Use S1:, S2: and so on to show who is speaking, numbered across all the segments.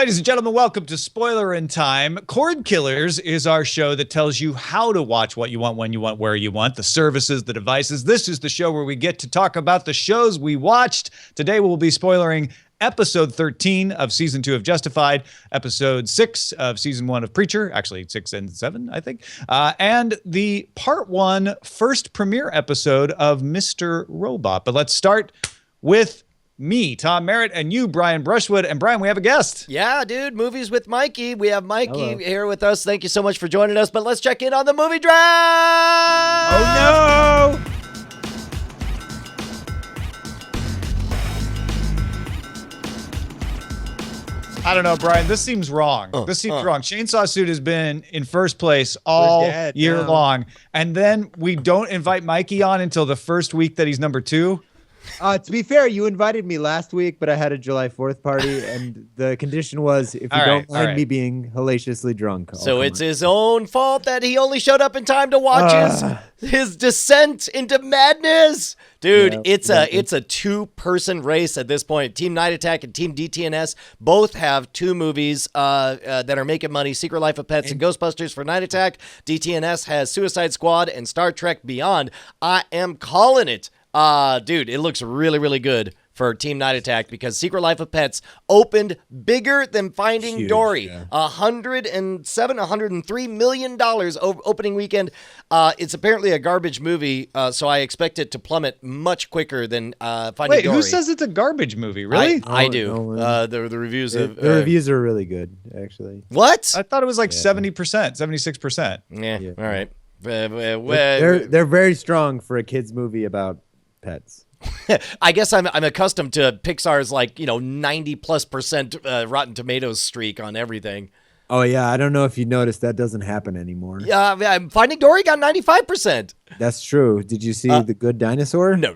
S1: Ladies and gentlemen, welcome to Spoilerin Time. Cordkillers is our show that tells you how to watch what you want, when you want, where you want, the services, the devices. This is the show where we get to talk about the shows we watched. Today we'll be spoilering episode 13 of season 2 of Justified, episode 6 of season 1 of Preacher, actually 6 and 7, I think, and the part 1 first premiere episode of Mr. Robot. But let's start with me, Tom Merritt, and you, Brian Brushwood. And Brian, we have a guest.
S2: Yeah, dude, Movies with Mikey. We have Mikey here with us. Thank you so much for joining us. But let's check in on the movie draft.
S3: Oh, no.
S1: I don't know, Brian. This seems wrong. This seems wrong. Chainsaw Suit has been in first place all year long. And then we don't invite Mikey on until the first week that he's number 2.
S3: To be fair, you invited me last week, but I had a July 4th party, and the condition was if you don't mind me being hellaciously drunk.
S2: So it's his own fault that he only showed up in time to watch his descent into madness. Dude, it's a two-person race at this point. Team Night Attack and Team DTNS both have 2 movies that are making money. Secret Life of Pets and Ghostbusters for Night Attack. DTNS has Suicide Squad and Star Trek Beyond. I am calling it. Dude, it looks really, really good for Team Night Attack because Secret Life of Pets opened bigger than Finding Dory. $103 million opening weekend. It's apparently a garbage movie, so I expect it to plummet much quicker than Finding Dory.
S1: Wait, who says it's a garbage movie? Really?
S2: I do. The reviews
S3: the reviews are really good, actually.
S2: What?
S1: I thought it was like 70%, 76%.
S2: Yeah. All right.
S3: They're very strong for a kid's movie about pets.
S2: I guess I'm accustomed to Pixar's 90+% Rotten Tomatoes streak on everything.
S3: Oh yeah, I don't know if you noticed that doesn't happen anymore.
S2: Yeah, Finding Dory got 95%.
S3: That's true. Did you see The Good Dinosaur?
S2: No.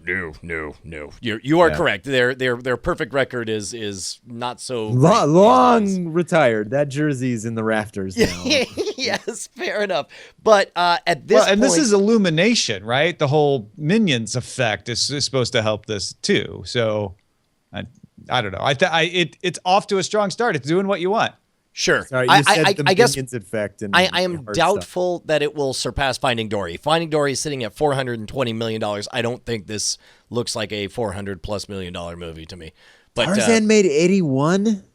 S2: You are correct. Their perfect record is not so
S3: long retired. That jersey's in the rafters now.
S2: Yes, fair enough. But at this point,
S1: this is Illumination, right? The whole Minions effect is supposed to help this too. So I don't know. It's off to a strong start. It's doing what you want.
S2: Sure.
S3: Sorry, you said the Minions effect. And
S2: I am doubtful that it will surpass Finding Dory. Finding Dory is sitting at $420 million. I don't think this looks like a $400+ million movie to me. But
S3: Tarzan made 81?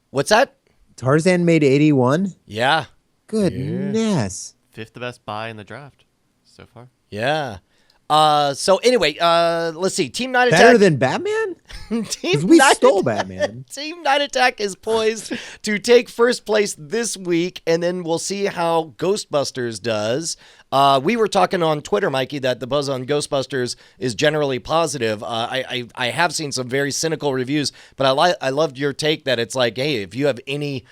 S2: What's that?
S3: Tarzan made 81?
S2: Yeah.
S3: Goodness.
S4: 5th best buy in the draft so far.
S2: Yeah. So anyway, let's see. Team Night Attack.
S3: Better than Batman? We stole Batman.
S2: Team Night Attack is poised to take first place this week, and then we'll see how Ghostbusters does. We were talking on Twitter, Mikey, that the buzz on Ghostbusters is generally positive. I have seen some very cynical reviews, but I loved your take that it's like, hey, if you have any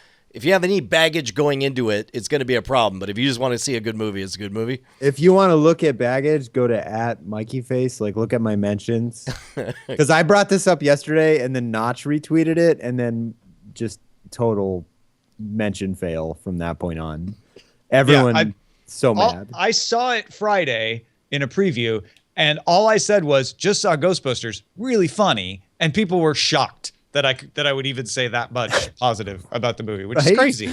S2: baggage going into it, it's going to be a problem. But if you just want to see a good movie, it's a good movie.
S3: If you want to look at baggage, go to @MikeyFace. Look at my mentions. Because I brought this up yesterday, and then Notch retweeted it, and then just total mention fail from that point on. Everyone so mad.
S1: I saw it Friday in a preview, and all I said was, just saw Ghostbusters, really funny, and people were shocked that I would even say that much positive about the movie, which is crazy.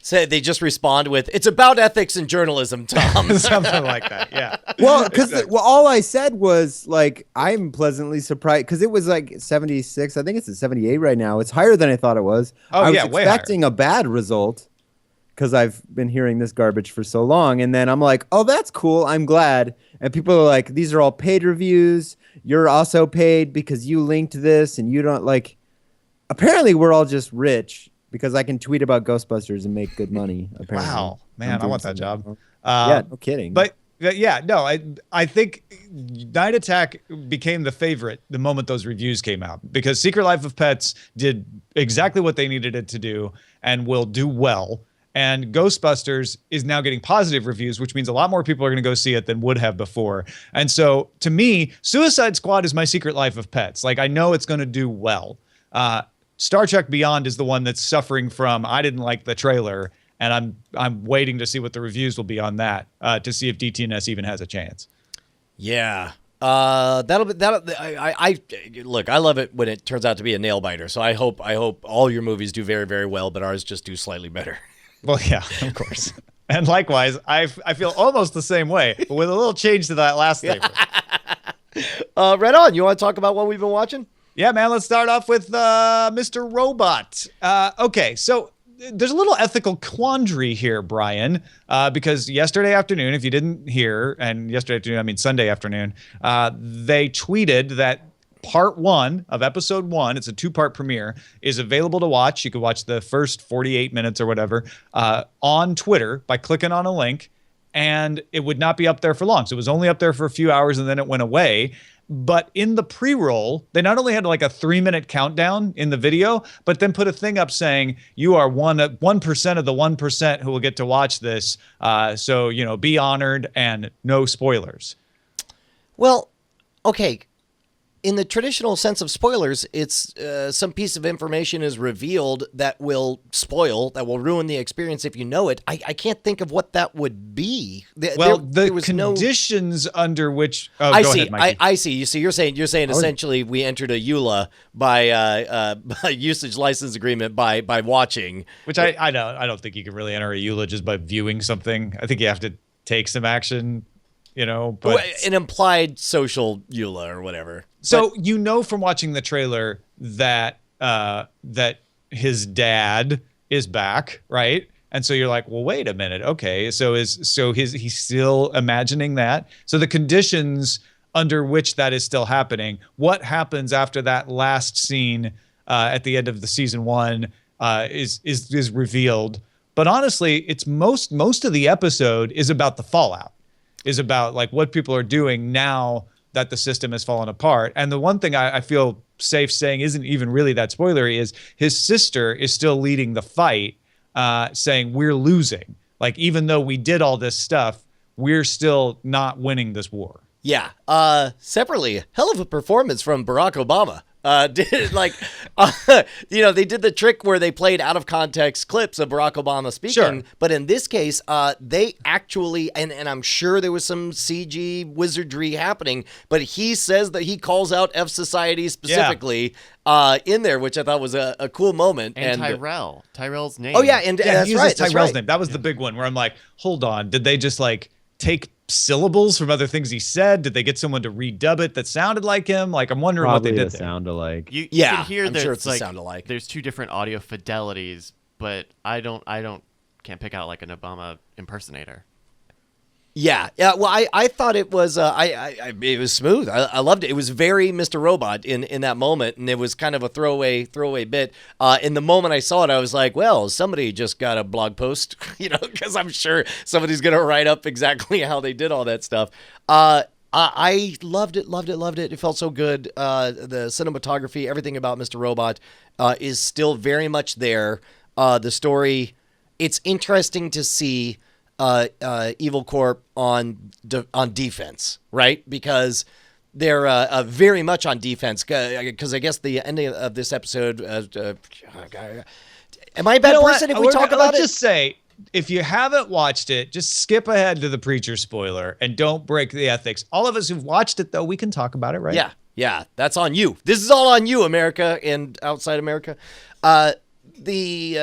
S2: So they just respond with, "It's about ethics and journalism, Tom."
S1: Something like that. Yeah.
S3: Well, because all I said was I'm pleasantly surprised because it was 76. I think it's at 78 right now. It's higher than I thought it was. I was expecting a bad result because I've been hearing this garbage for so long, and then I'm like, "Oh, that's cool. I'm glad." And people are like, "These are all paid reviews. You're also paid because you linked this, and you don't like." Apparently, we're all just rich because I can tweet about Ghostbusters and make good money. Apparently.
S1: Wow, man, I want that job.
S3: Yeah, no kidding.
S1: But yeah, no, I think Night Attack became the favorite the moment those reviews came out because Secret Life of Pets did exactly what they needed it to do and will do well. And Ghostbusters is now getting positive reviews, which means a lot more people are going to go see it than would have before. And so, to me, Suicide Squad is my Secret Life of Pets. I know it's going to do well. Star Trek Beyond is the one that's suffering from, I didn't like the trailer, and I'm waiting to see what the reviews will be on that to see if DTNS even has a chance.
S2: Yeah. I look, I love it when it turns out to be a nail biter. So I hope all your movies do very, very well, but ours just do slightly better.
S1: Well, yeah, of course. And likewise, I feel almost the same way, but with a little change to that last statement.
S2: Right on. You want to talk about what we've been watching?
S1: Yeah, man. Let's start off with Mr. Robot. Okay, so there's a little ethical quandary here, Brian, because yesterday afternoon, if you didn't hear, and yesterday afternoon, I mean Sunday afternoon, they tweeted that part 1 of episode 1, it's a 2-part premiere, is available to watch. You can watch the first 48 minutes or whatever on Twitter by clicking on a link, and it would not be up there for long. So it was only up there for a few hours, and then it went away. But in the pre-roll, they not only had like a 3-minute countdown in the video, but then put a thing up saying you are 1% of the 1% who will get to watch this. So, be honored and no spoilers.
S2: Well, okay. In the traditional sense of spoilers, it's some piece of information is revealed that will ruin the experience if you know it. I can't think of what that would be.
S1: The conditions under which
S2: I
S1: go
S2: see.
S1: ahead, Mikey.
S2: I see. You see. You're saying essentially we entered a EULA by usage license agreement by watching.
S1: Which I don't think you can really enter a EULA just by viewing something. I think you have to take some action. But
S2: an implied social EULA or whatever.
S1: So from watching the trailer that his dad is back, right? And so you're like, well, wait a minute, okay. So he's still imagining that. So the conditions under which that is still happening. What happens after that last scene at the end of the season 1 is revealed. But honestly, it's most of the episode is about the fallout. Is about like what people are doing now that the system has fallen apart. And the one thing I feel safe saying isn't even really that spoilery is his sister is still leading the fight, saying we're losing. Like, even though we did all this stuff, we're still not winning this war.
S2: Yeah. Separately, hell of a performance from Barack Obama. They did the trick where they played out of context clips of Barack Obama speaking. Sure. But in this case, they actually, and I'm sure there was some CG wizardry happening, but he says that he calls out F Society specifically in there, which I thought was a cool moment.
S4: And Tyrell's name.
S2: Oh, yeah. And that's
S1: he
S2: right.
S1: Tyrell's name. That was the big one where I'm like, hold on. Did they just take syllables from other things he said? Did they get someone to redub it that sounded like him? Like, I'm wondering
S3: Probably
S1: what they did
S3: there.
S1: Sound
S3: alike.
S4: You can hear
S2: I'm sure it's
S4: like,
S2: sound alike.
S4: There's 2 different audio fidelities, but I can't pick out like an Obama impersonator.
S2: Yeah. Well, I thought it was it was smooth. I loved it. It was very Mr. Robot in that moment, and it was kind of a throwaway bit. In the moment I saw it, I was like, well, somebody just got a blog post, because I'm sure somebody's gonna write up exactly how they did all that stuff. I loved it. It felt so good. The cinematography, everything about Mr. Robot is still very much there. The story, it's interesting to see Evil Corp on defense, right? Because they're very much on defense. Because I guess the ending of this episode, am I a bad person if we talk about it?
S1: Let's just say, if you haven't watched it, just skip ahead to the Preacher spoiler and don't break the ethics. All of us who've watched it, though, we can talk about it, right?
S2: Yeah, that's on you. This is all on you, America and outside America. The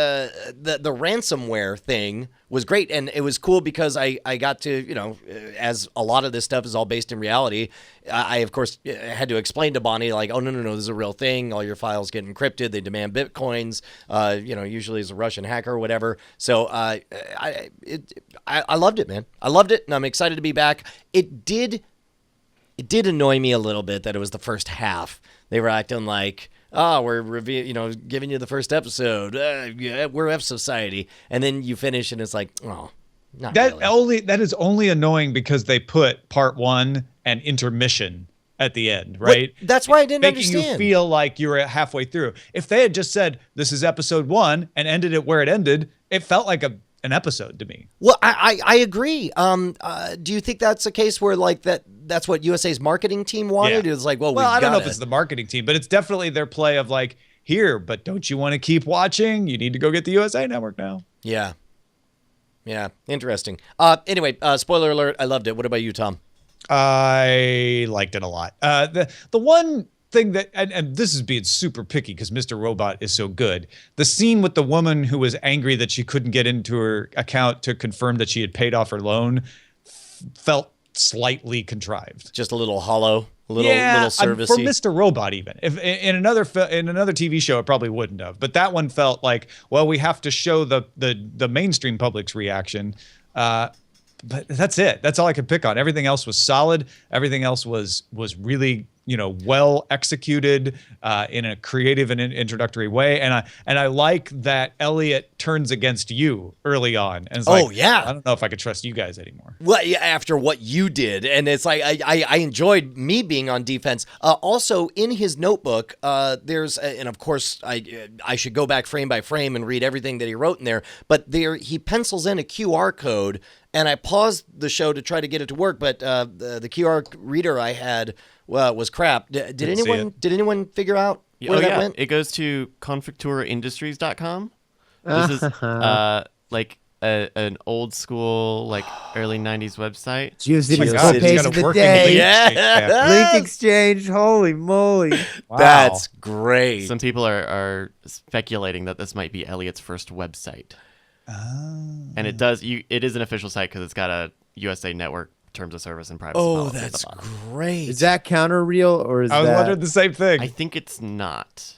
S2: ransomware thing was great, and it was cool because I got to, as a lot of this stuff is all based in reality, I of course had to explain to Bonnie, like, oh, no, this is a real thing. All your files get encrypted. They demand Bitcoins, usually as a Russian hacker or whatever. So I loved it, man. I loved it, and I'm excited to be back. It did annoy me a little bit that it was the first half. They were acting like, we're giving you the first episode. We're F Society, and then you finish, and it's like, not really.
S1: That is only annoying because they put part 1 and intermission at the end, right?
S2: Well, that's why I didn't
S1: understand.
S2: understand.
S1: Making you feel like you were halfway through. If they had just said this is episode 1 and ended it where it ended, it felt like an episode to me.
S2: Well, I agree. Do you think that's a case where that's what USA's marketing team wanted?
S1: Yeah.
S2: It was like,
S1: I don't know if it's the marketing team, but it's definitely their play of like, here, but don't you want to keep watching? You need to go get the USA Network now.
S2: Yeah. Interesting. Anyway, spoiler alert. I loved it. What about you, Tom?
S1: I liked it a lot. The one thing that, and this is being super picky because Mr. Robot is so good. The scene with the woman who was angry that she couldn't get into her account to confirm that she had paid off her loan felt slightly contrived.
S2: Just a little hollow, little servicey.
S1: For Mr. Robot, even if in another TV show, it probably wouldn't have. But that one felt like, well, we have to show the mainstream public's reaction. But that's it. That's all I could pick on. Everything else was solid. Everything else was really, well executed in a creative and introductory way. And I like that Elliot turns against you early on. And it's I don't know if I could trust you guys anymore.
S2: Well, yeah, after what you did. And it's like, I enjoyed me being on defense. Also, in his notebook, there's, and of course, I should go back frame by frame and read everything that he wrote in there. But he pencils in a QR code. And I paused the show to try to get it to work, but the QR reader I had was crap. Did anyone figure out where that went?
S4: It goes to confectureindustries.com. This is like an old school, like early 90s website.
S3: GeoCities page of the day.
S2: Yeah.
S3: Link exchange. Holy moly.
S2: Wow. That's great.
S4: Some people are speculating that this might be Elliot's first website. And it is an official site because it's got a USA Network terms of service and privacy policy.
S2: That's great.
S3: Is that counter real or is
S1: I was wondering the same thing.
S4: I think it's not.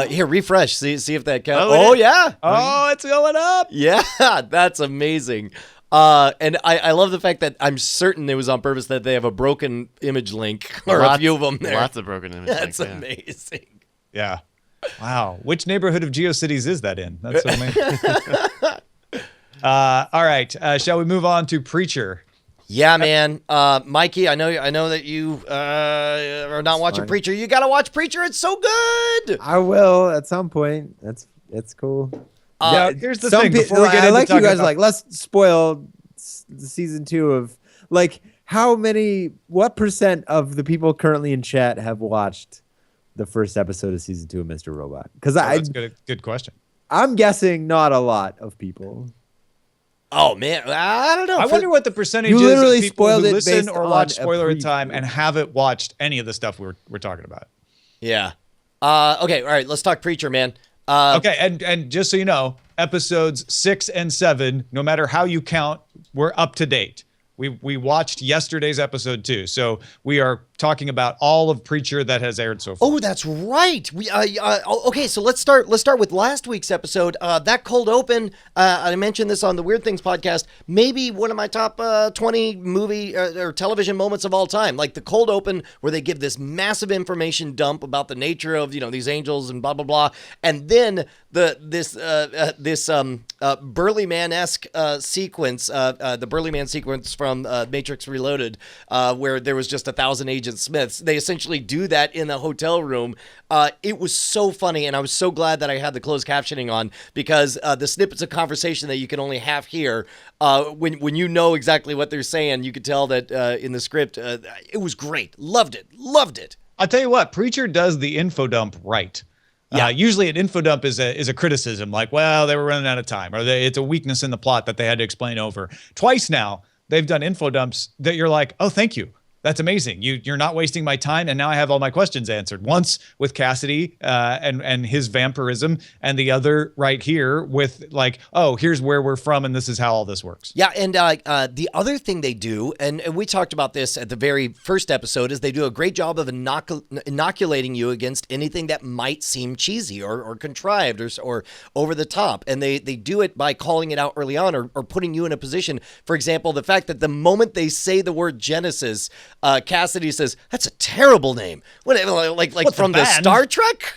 S2: Here, refresh. See if that counts.
S1: Yeah. Oh, it's going up.
S2: Yeah, that's amazing. And I love the fact that I'm certain it was on purpose that they have a broken image link or a few of them there.
S4: Lots of broken image links.
S2: That's amazing.
S1: Yeah. Wow. Which neighborhood of GeoCities is that in? That's so amazing. All right. Shall we move on to Preacher?
S2: Yeah, man. Mikey, I know that you are not watching Preacher. You got to watch Preacher. It's so good.
S3: I will at some point. That's cool.
S1: Here's the thing. Before we get
S3: I
S1: into
S3: like you guys
S1: about,
S3: let's spoil season 2 of what % of the people currently in chat have watched the first episode of season 2 of Mr. Robot? Because
S1: that's good question.
S3: I'm guessing not a lot of people.
S2: Oh man, I don't know.
S1: I wonder what the percentage
S3: is
S1: of people who listen or watch
S3: Spoilerin
S1: Time and haven't watched any of the stuff we're talking about.
S2: Yeah. Okay. All right. Let's talk Preacher, man.
S1: Okay. And just so you know, episodes 6 and 7, no matter how you count, we're up to date. We watched yesterday's episode too, so we are talking about all of Preacher that has aired so far.
S2: Oh, that's right. We okay. So let's start with last week's episode. That cold open. I mentioned this on the Weird Things podcast. Maybe one of my top 20 movie or television moments of all time. Like the cold open where they give this massive information dump about the nature of these angels and blah blah blah, and then this Burly Man-esque sequence, the Burly Man sequence from Matrix Reloaded, where there was just 1,000 Agent Smiths. They essentially do that in the hotel room. It was so funny, and I was so glad that I had the closed captioning on because the snippets of conversation that you can only half hear, when you know exactly what they're saying, you could tell that in the script. It was great. Loved it.
S1: I'll tell you what, Preacher does the info dump right. Yeah. Usually an info dump is a criticism, like, well, they were running out of time, or it's a weakness in the plot that they had to explain over. Twice now, they've done info dumps that you're like, oh, thank you. That's amazing. You're not wasting my time, and now I have all my questions answered. Once with Cassidy and his vampirism, and the other right here with like, oh, here's where we're from, and this is how all this works.
S2: Yeah, and the other thing they do, and we talked about this at the very first episode, is they do a great job of inoculating you against anything that might seem cheesy or contrived or over the top. And they do it by calling it out early on or putting you in a position. For example, the fact that the moment they say the word Genesis, Cassidy says, that's a terrible name. What, like from the Star Trek?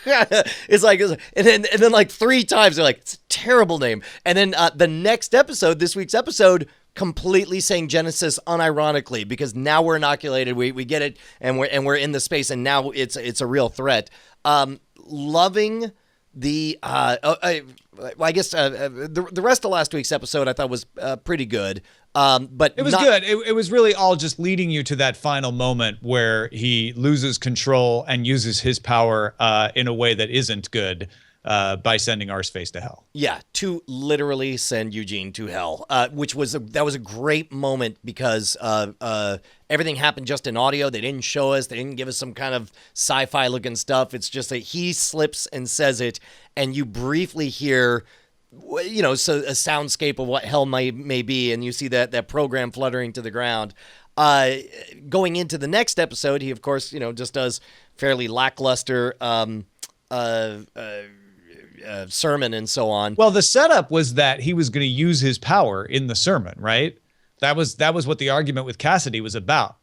S2: It's like, and then like 3 times they're like, it's a terrible name. And then the next episode, this week's episode, completely saying Genesis unironically because now we're inoculated. We get it, and we're in the space, and now it's a real threat. Loving the I guess the rest of last week's episode I thought was pretty good. But
S1: it was good. It was really all just leading you to that final moment where he loses control and uses his power in a way that isn't good. by sending Arseface to hell.
S2: Yeah, to literally send Eugene to hell, which was that was a great moment because everything happened just in audio. They didn't show us. They didn't give us some kind of sci-fi looking stuff. It's just that he slips and says it, and you briefly hear, so a soundscape of what hell may be, and you see that program fluttering to the ground. Going into the next episode, he of course just does fairly lackluster sermon and so on.
S1: Well, the setup was that he was going to use his power in the sermon, right? That was what the argument with Cassidy was about.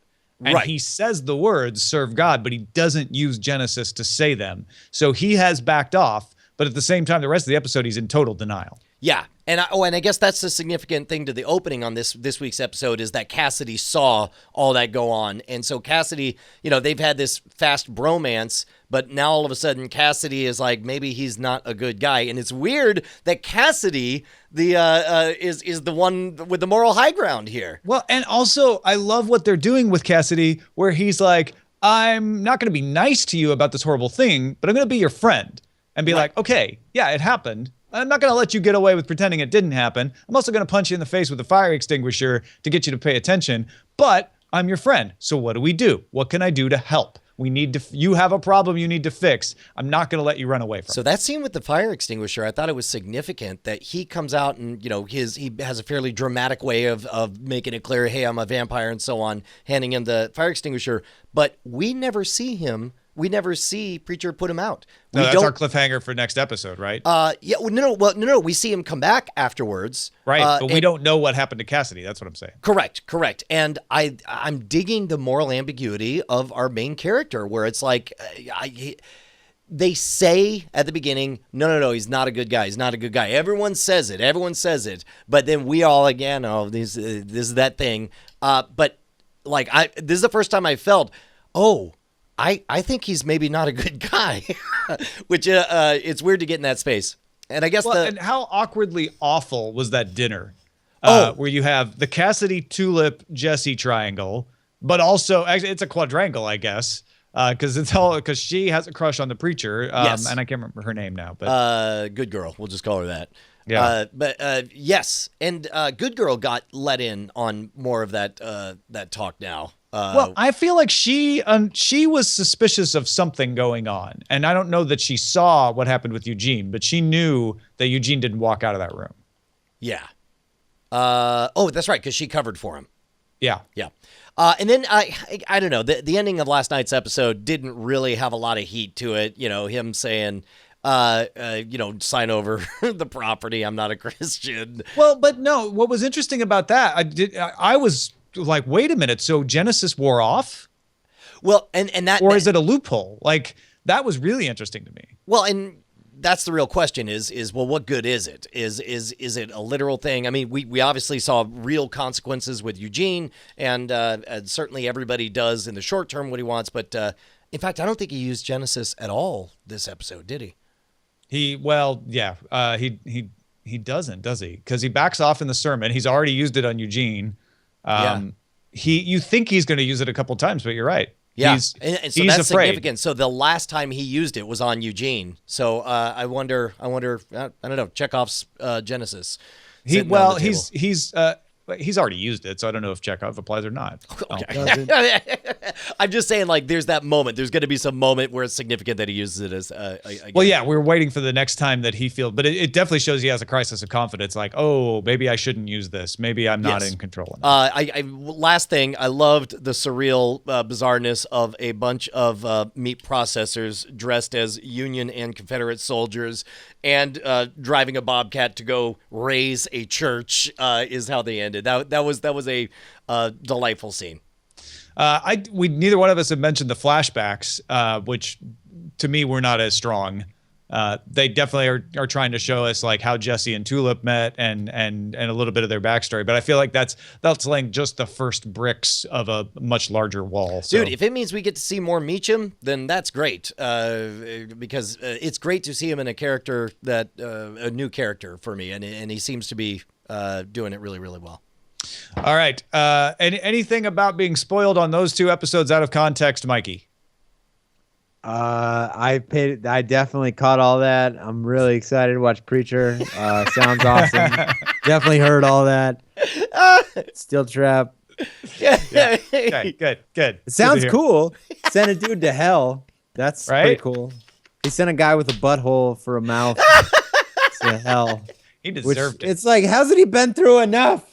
S1: And he says the words "serve God," but he doesn't use Genesis to say them. So he has backed off, but at the same time, the rest of the episode, he's in total denial.
S2: Yeah. And I guess that's the significant thing to the opening on this week's episode is that Cassidy saw all that go on. And so Cassidy, they've had this fast bromance, but now all of a sudden Cassidy is like, maybe he's not a good guy. And it's weird that Cassidy is the one with the moral high ground here.
S1: Well, and also I love what they're doing with Cassidy, where he's like, I'm not going to be nice to you about this horrible thing, but I'm going to be your friend and be like, okay, yeah, it happened. I'm not going to let you get away with pretending it didn't happen. I'm also going to punch you in the face with a fire extinguisher to get you to pay attention. But I'm your friend. So what do? What can I do to help? You have a problem you need to fix. I'm not going to let you run away from it.
S2: So that scene with the fire extinguisher, I thought it was significant that he comes out and, he has a fairly dramatic way of making it clear, hey, I'm a vampire and so on, handing him the fire extinguisher. But we never see Preacher put him out.
S1: No, that's our cliffhanger for next episode, right?
S2: Yeah. No. We see him come back afterwards.
S1: Right, but we don't know what happened to Cassidy. That's what I'm saying.
S2: Correct. And I'm digging the moral ambiguity of our main character, where it's like, they say at the beginning, no, he's not a good guy. He's not a good guy. Everyone says it. But then we all again, this is that thing. But like, this is the first time I felt, I think he's maybe not a good guy, which it's weird to get in that space. And I guess
S1: and how awkwardly awful was that dinner? Where you have the Cassidy, Tulip, Jesse triangle, but also actually it's a quadrangle, I guess, because she has a crush on the preacher,
S2: yes.
S1: And I can't remember her name now, but
S2: Good Girl, we'll just call her that.
S1: Yeah.
S2: Yes, and Good Girl got let in on more of that talk now.
S1: Well, I feel like she was suspicious of something going on, and I don't know that she saw what happened with Eugene, but she knew that Eugene didn't walk out of that room.
S2: Yeah. That's right, because she covered for him.
S1: Yeah.
S2: Yeah. And then I don't know, the ending of last night's episode didn't really have a lot of heat to it. Him saying, sign over the property. I'm not a Christian.
S1: Well, but no, what was interesting about that, I was like, wait a minute. So Genesis wore off?
S2: Well, and that,
S1: or is it a loophole? Like, that was really interesting to me.
S2: Well, and that's the real question is well, what good is it? Is it a literal thing? I mean, we obviously saw real consequences with Eugene, and certainly everybody does in the short term what he wants. But in fact, I don't think he used Genesis at all this episode, did he?
S1: He doesn't, does he? Because he backs off in the sermon. He's already used it on Eugene. You think he's going to use it a couple times, but you're right.
S2: Yeah,
S1: and so
S2: that's
S1: afraid.
S2: significant. So the last time he used it was on Eugene. So I wonder. I don't know. Chekhov's Genesis.
S1: He's already used it, so I don't know if Chekhov applies or not.
S2: Okay. I'm just saying, like, there's that moment. There's going to be some moment where it's significant that he uses it as.
S1: Well, yeah, we're waiting for the next time that he feels, but it definitely shows he has a crisis of confidence. Like, oh, maybe I shouldn't use this. Maybe I'm not in control.
S2: Last thing, I loved the surreal bizarreness of a bunch of meat processors dressed as Union and Confederate soldiers and driving a Bobcat to go raise a church is how they ended. That was a delightful scene.
S1: Neither one of us have mentioned the flashbacks, which to me were not as strong. They definitely are trying to show us like how Jesse and Tulip met and a little bit of their backstory. But I feel like that's laying just the first bricks of a much larger wall. So.
S2: Dude, if it means we get to see more Meacham, then that's great. Because it's great to see him in a character that a new character for me, and he seems to be doing it really, really well.
S1: All right. Anything about being spoiled on those two episodes out of context, Mikey?
S3: I definitely caught all that. I'm really excited to watch Preacher. Sounds awesome. Definitely heard all that. Steel Trap.
S1: Yeah. Okay, good.
S3: It sounds cool. Send a dude to hell. That's pretty cool. He sent a guy with a butthole for a mouth to hell.
S1: He deserved it.
S3: It's like, hasn't he been through enough?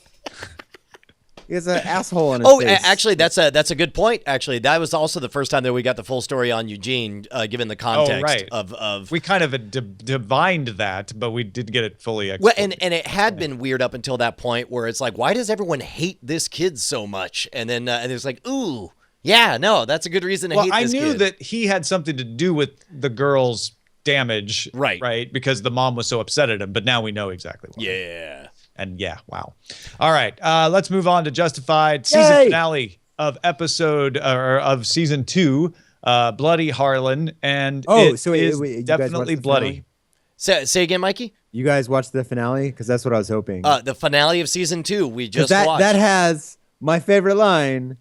S3: He has an asshole in his face.
S2: Actually, that's a good point. Actually, that was also the first time that we got the full story on Eugene, given the context of.
S1: We kind of divined that, but we didn't get it fully.
S2: Well, and it had been weird up until that point, where it's like, why does everyone hate this kid so much? And then and it's like, ooh, yeah, no, that's a good reason to hate this kid.
S1: I knew that he had something to do with the girl's damage,
S2: right?
S1: Because the mom was so upset at him. But now we know exactly why.
S2: Yeah.
S1: And wow. All right, let's move on to Justified, season finale of of season 2, Bloody Harlan, and it's definitely bloody.
S2: Say again, Mikey.
S3: You guys watched the finale? Because that's what I was hoping.
S2: The finale of season 2 we just watched.
S3: That has my favorite line.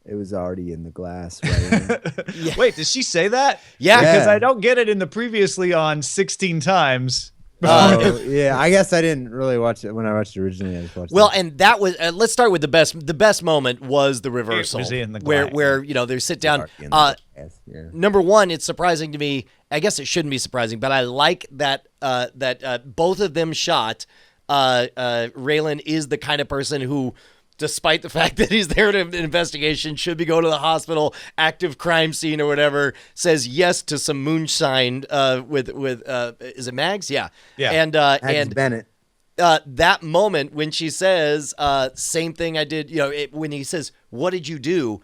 S3: It was already in the glass. Right?
S1: Yeah. Wait, did she say that?
S2: Yeah.
S1: Because I don't get it in the previously on 16 times.
S3: Yeah, I guess I didn't really watch it when I watched it originally. I just watched
S2: and that was let's start with the best. The best moment was the reversal,
S1: it was in the
S2: where they sit down. Number one, it's surprising to me. I guess it shouldn't be surprising, but I like that both of them shot. Raylan is the kind of person who, despite the fact that he's there to an investigation, should be going to the hospital, active crime scene or whatever, says yes to some moonshine with is it Mags? Yeah. And
S3: Bennett.
S2: That moment when she says, same thing I did, when he says, what did you do?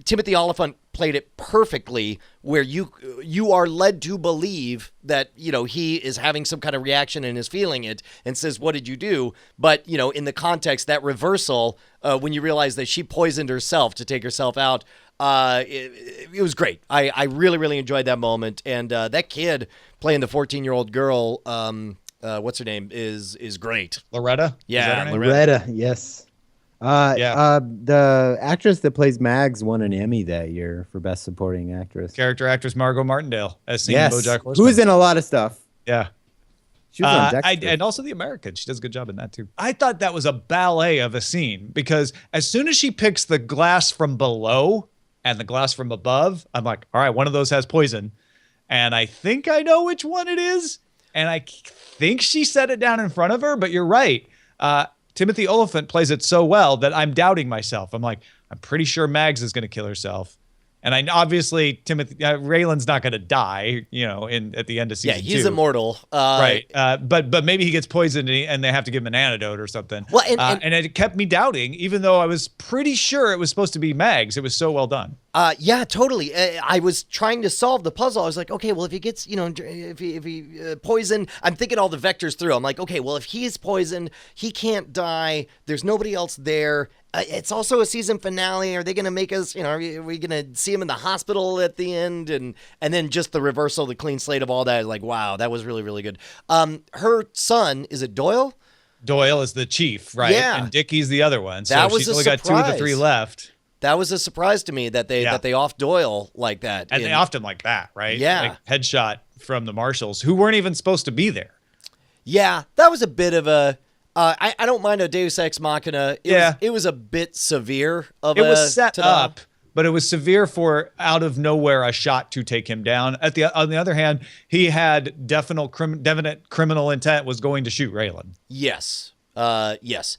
S2: Timothy Olyphant played it perfectly, where you are led to believe that he is having some kind of reaction and is feeling it and says, what did you do? But in the context, that reversal, when you realize that she poisoned herself to take herself out, it was great. I really, really enjoyed that moment. And that kid playing the 14-year-old girl, what's her name, is great.
S1: Loretta?
S2: Yeah,
S3: Loretta, yes. The actress that plays Mags won an Emmy that year for Best Supporting Actress.
S1: Character actress Margot Martindale, as seen in BoJack Horseman.
S3: Who's in a lot of stuff.
S1: Yeah.
S3: She was on Dexter.
S1: And also The Americans. She does a good job in that, too. I thought that was a ballet of a scene, because as soon as she picks the glass from below and the glass from above, I'm like, all right, one of those has poison. And I think I know which one it is. And I think she set it down in front of her, but you're right. Timothy Olyphant plays it so well that I'm doubting myself. I'm like, I'm pretty sure Mags is going to kill herself. And obviously Raylan's not going to die, at the end of season 2.
S2: Yeah, he's immortal.
S1: Right. But maybe he gets poisoned and they have to give him an antidote or something.
S2: Well,
S1: and it kept me doubting, even though I was pretty sure it was supposed to be Mags. It was so well done.
S2: Yeah, totally. I was trying to solve the puzzle. I was like, okay, well, if he gets, if he poisoned, I'm thinking all the vectors through. I'm like, okay, well, if he's poisoned, he can't die. There's nobody else there. It's also a season finale. Are they going to make us, are we going to see him in the hospital at the end? And then just the reversal, the clean slate of all that. Like, wow, that was really, really good. Her son, is it Doyle?
S1: Doyle is the chief, right?
S2: Yeah.
S1: And Dickie's the other one. So
S2: that was
S1: she's
S2: a
S1: only
S2: surprise.
S1: got 2 of the 3 left.
S2: That was a surprise to me that they off Doyle like that.
S1: And they offed him like that, right?
S2: Yeah.
S1: Like headshot from the marshals, who weren't even supposed to be there.
S2: Yeah, that was a bit of a... I don't mind a Deus Ex Machina. It was a bit severe of
S1: it was set up, but it was severe for out of nowhere a shot to take him down. On the other hand, he had definite criminal intent, was going to shoot Raylan.
S2: Yes. Yes.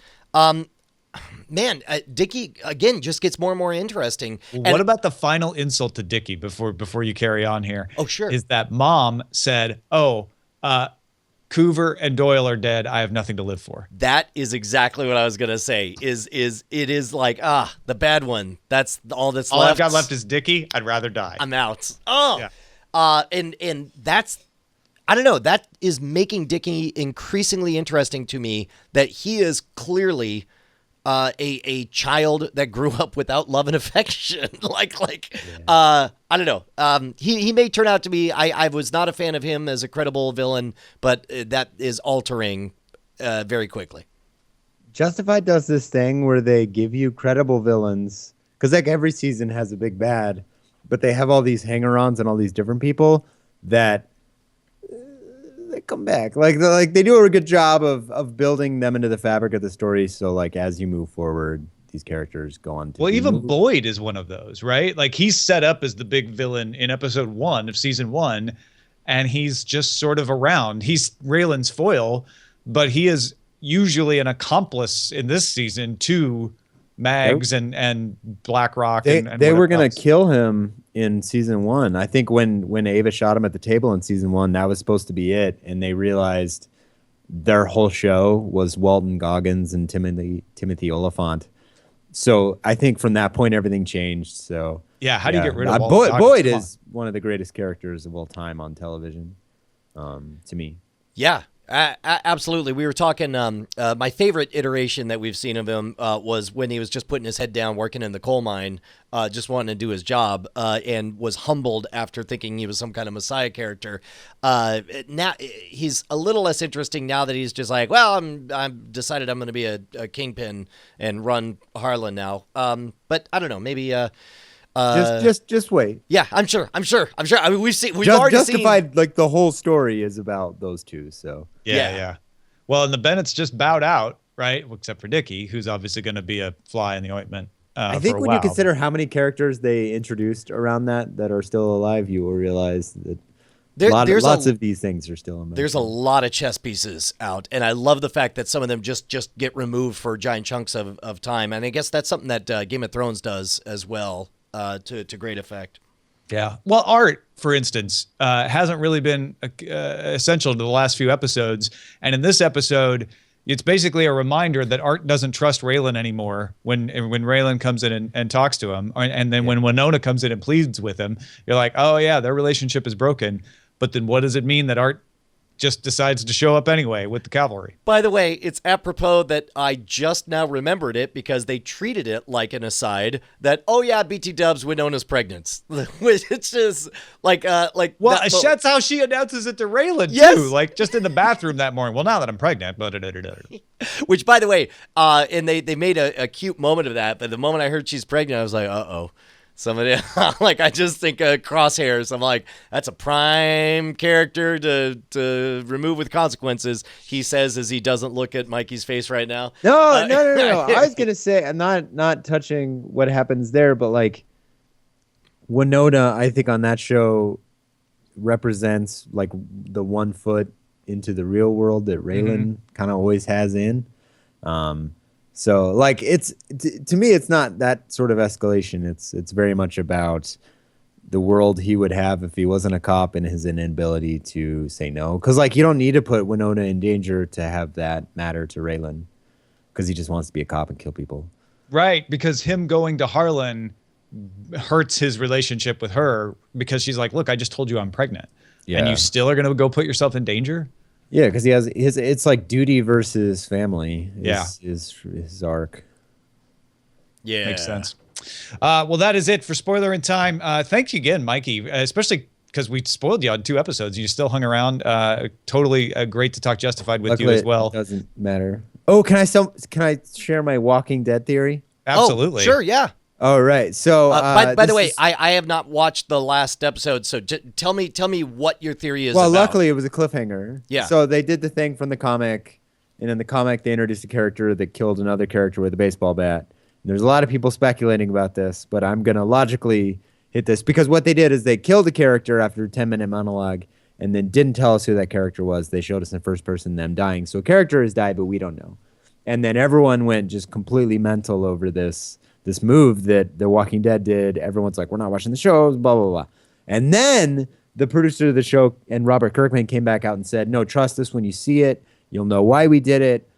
S2: Man, Dickie again just gets more and more interesting.
S1: What about the final insult to Dickie before you carry on here?
S2: Oh, sure.
S1: Is that Mom said, Coover and Doyle are dead. I have nothing to live for.
S2: That is exactly what I was gonna say. It is like the bad one. That's all that's
S1: all
S2: left.
S1: I've got left is Dickie. I'd rather die.
S2: I'm out. Oh, yeah. And that's, I don't know. That is making Dickie increasingly interesting to me. That he is clearly a child that grew up without love and affection. I don't know. He may turn out to be, I was not a fan of him as a credible villain, but that is altering very quickly.
S3: Justified does this thing where they give you credible villains, because like every season has a big bad, but they have all these hanger-ons and all these different people that they come back. Like they do a good job of building them into the fabric of the story. So like as you move forward, these characters go on to
S1: even Boyd is one of those, right? Like he's set up as the big villain in episode 1 of season 1, and he's just sort of around. He's Raylan's foil, but he is usually an accomplice in this season to Mags and BlackRock.
S3: They were going to kill him in season 1. I think when Ava shot him at the table in season 1, that was supposed to be it. And they realized their whole show was Walton Goggins and Timothy Oliphant. So I think from that point, everything changed. So
S1: yeah, how do you get rid of Walton
S3: Boyd is one of the greatest characters of all time on television, to me.
S2: Yeah. Absolutely. We were talking, my favorite iteration that we've seen of him was when he was just putting his head down, working in the coal mine, just wanting to do his job, and was humbled after thinking he was some kind of Messiah character. Now he's a little less interesting now that he's just like, well, I'm decided I'm going to be a kingpin and run Harlan now. But I don't know, maybe...
S3: just wait.
S2: Yeah, I'm sure. I mean, we've already
S3: Justified,
S2: seen...
S3: like the whole story is about those two. So
S1: yeah. Well, and the Bennetts just bowed out, right? Except for Dickie, who's obviously going to be a fly in the ointment.
S3: I think when you consider how many characters they introduced around that are still alive, you will realize that lots of these things are still in.
S2: There's a lot of chess pieces out, and I love the fact that some of them just get removed for giant chunks of time. And I guess that's something that Game of Thrones does as well. To great effect.
S1: Yeah. Well, art, for instance, hasn't really been essential to the last few episodes. And in this episode, it's basically a reminder that Art doesn't trust Raylan anymore when Raylan comes in and talks to him. And then when Winona comes in and pleads with him, you're like, oh, yeah, their relationship is broken. But then what does it mean that Art just decides to show up anyway with the cavalry?
S2: By the way, it's apropos that I just now remembered it because they treated it like an aside that, oh yeah, BT Dubs, Winona's pregnant. It's just like
S1: well, that's how she announces it to Raylan too. Like just in the bathroom that morning. Well, now that I'm pregnant,
S2: which by the way, and they made a cute moment of that. But the moment I heard she's pregnant, I was like, uh-oh. Somebody like I just think Crosshairs. I'm like, that's a prime character to remove with consequences. He says as he doesn't look at Mikey's face right now.
S3: No. I was gonna say I'm not touching what happens there, but like Winona, I think on that show represents like the 1 foot into the real world that Raylan kind of always has in. So like it's to me, it's not that sort of escalation. It's very much about the world he would have if he wasn't a cop and his inability to say no. Because like you don't need to put Winona in danger to have that matter to Raylan, because he just wants to be a cop and kill people.
S1: Right, because him going to Harlan hurts his relationship with her because she's like, look, I just told you I'm pregnant. Yeah. And you still are going to go put yourself in danger?
S3: Yeah, because he has it's like duty versus family is his arc.
S2: Yeah.
S1: Makes sense. Well, that is it for Spoilerin Time. Thank you again, Mikey, especially because we spoiled you on 2 episodes. You still hung around. Totally great to talk Justified with you as well.
S3: It doesn't matter. Oh, can I share my Walking Dead theory?
S1: Absolutely.
S2: Oh, sure, yeah.
S3: All right. So,
S2: by the way, I have not watched the last episode, so tell me what your theory is.
S3: Well,
S2: about.
S3: Luckily, it was a cliffhanger.
S2: Yeah.
S3: So they did the thing from the comic, and in the comic, they introduced a character that killed another character with a baseball bat. And there's a lot of people speculating about this, but I'm gonna logically hit this because what they did is they killed a character after a 10-minute monologue, and then didn't tell us who that character was. They showed us in first person them dying. So a character has died, but we don't know. And then everyone went just completely mental over this move that The Walking Dead did. Everyone's like, we're not watching the show, blah, blah, blah. And then the producer of the show and Robert Kirkman came back out and said, no, trust us when you see it. You'll know why we did it.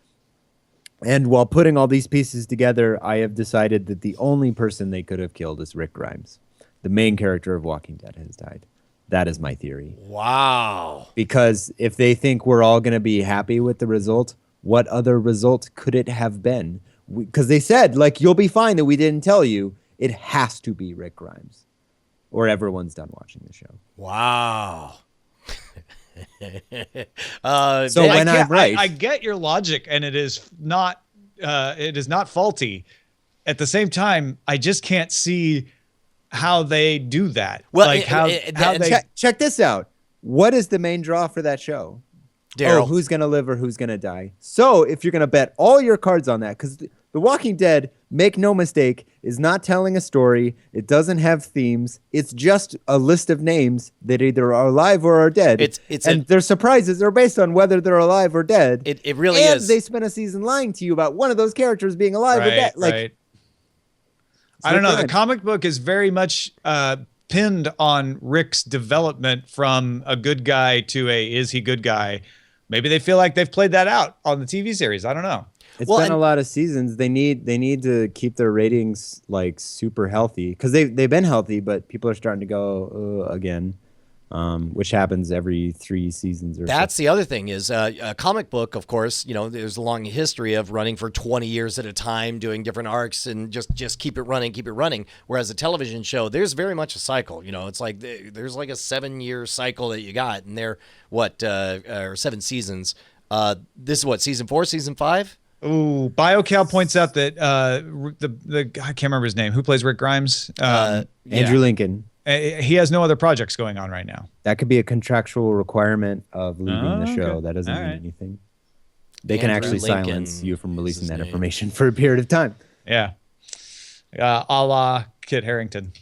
S3: And while putting all these pieces together, I have decided that the only person they could have killed is Rick Grimes. The main character of Walking Dead has died. That is my theory.
S2: Wow.
S3: Because if they think we're all going to be happy with the result, what other result could it have been? Because they said, like, you'll be fine that we didn't tell you. It has to be Rick Grimes, or everyone's done watching the show.
S2: Wow.
S3: So when I'm right,
S1: I get your logic, and it is not faulty. At the same time, I just can't see how they do that.
S2: Well,
S1: like how they
S3: check this out. What is the main draw for that show?
S2: Daryl.
S3: Oh, who's going to live or who's going to die? So if you're going to bet all your cards on that, because The Walking Dead, make no mistake, is not telling a story. It doesn't have themes. It's just a list of names that either are alive or are dead. Their surprises are based on whether they're alive or dead.
S2: It really
S3: is.
S2: And
S3: they spent a season lying to you about one of those characters being alive or dead.
S1: Right. I don't know. The comic book is very much pinned on Rick's development from a good guy to a is he good guy. Maybe they feel like they've played that out on the TV series. I don't know.
S3: It's been a lot of seasons. They need to keep their ratings like super healthy because they've been healthy, but people are starting to go again, which happens every 3 seasons or so.
S2: That's the other thing is a comic book, of course, there's a long history of running for 20 years at a time, doing different arcs and just keep it running. Whereas a television show, there's very much a cycle. It's like there's like a 7-year cycle that you got, and they're or 7 seasons. This is what, season 4, season 5?
S1: Ooh, BioCal points out that the I can't remember his name. Who plays Rick Grimes?
S3: Andrew Lincoln.
S1: He has no other projects going on right now.
S3: That could be a contractual requirement of leaving the show. That doesn't mean anything. They can actually silence you from releasing that information for a period of time.
S1: Yeah. A la Kit Harington.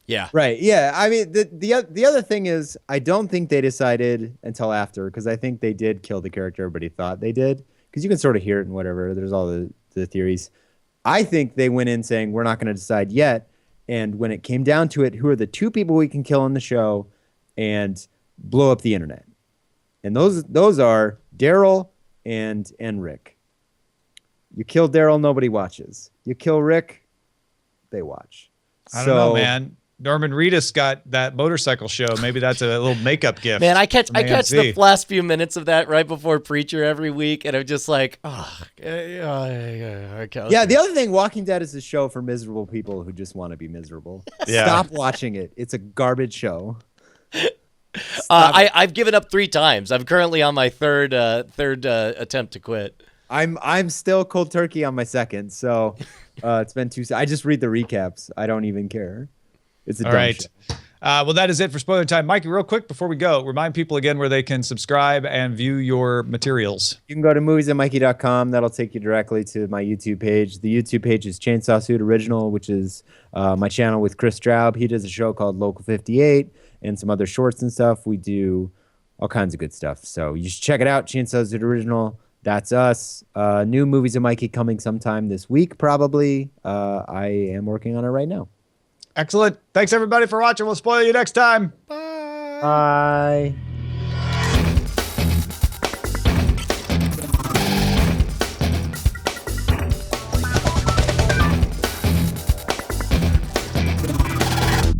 S2: Yeah.
S3: Right. Yeah. I mean, the other thing is, I don't think they decided until after, because I think they did kill the character everybody thought they did. Because you can sort of hear it and whatever. There's all the theories. I think they went in saying, we're not going to decide yet. And when it came down to it, who are the 2 people we can kill on the show and blow up the internet? And those are Daryl and Rick. You kill Daryl, nobody watches. You kill Rick, they watch.
S1: I don't know, man. Norman Reedus got that motorcycle show. Maybe that's a little makeup gift.
S2: Man, I catch the last few minutes of that right before Preacher every week, and I'm just like, okay.
S3: Yeah, the other thing, Walking Dead is a show for miserable people who just want to be miserable.
S1: Yeah.
S3: Stop watching it. It's a garbage show.
S2: I've given up 3 times. I'm currently on my third attempt to quit.
S3: I'm still cold turkey on my second, so it's been 2. I just read the recaps. I don't even care. It's a dumb show.
S1: Well, that is it for Spoilerin Time. Mikey, real quick before we go, remind people again where they can subscribe and view your materials.
S3: You can go to moviesandmikey.com. That'll take you directly to my YouTube page. The YouTube page is Chainsaw Suit Original, which is my channel with Chris Straub. He does a show called Local 58 and some other shorts and stuff. We do all kinds of good stuff. So you should check it out, Chainsaw Suit Original. That's us. New Movies and Mikey coming sometime this week, probably. I am working on it right now.
S1: Excellent. Thanks, everybody, for watching. We'll spoil you next time.
S3: Bye.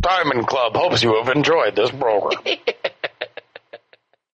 S5: Diamond Club hopes you have enjoyed this program.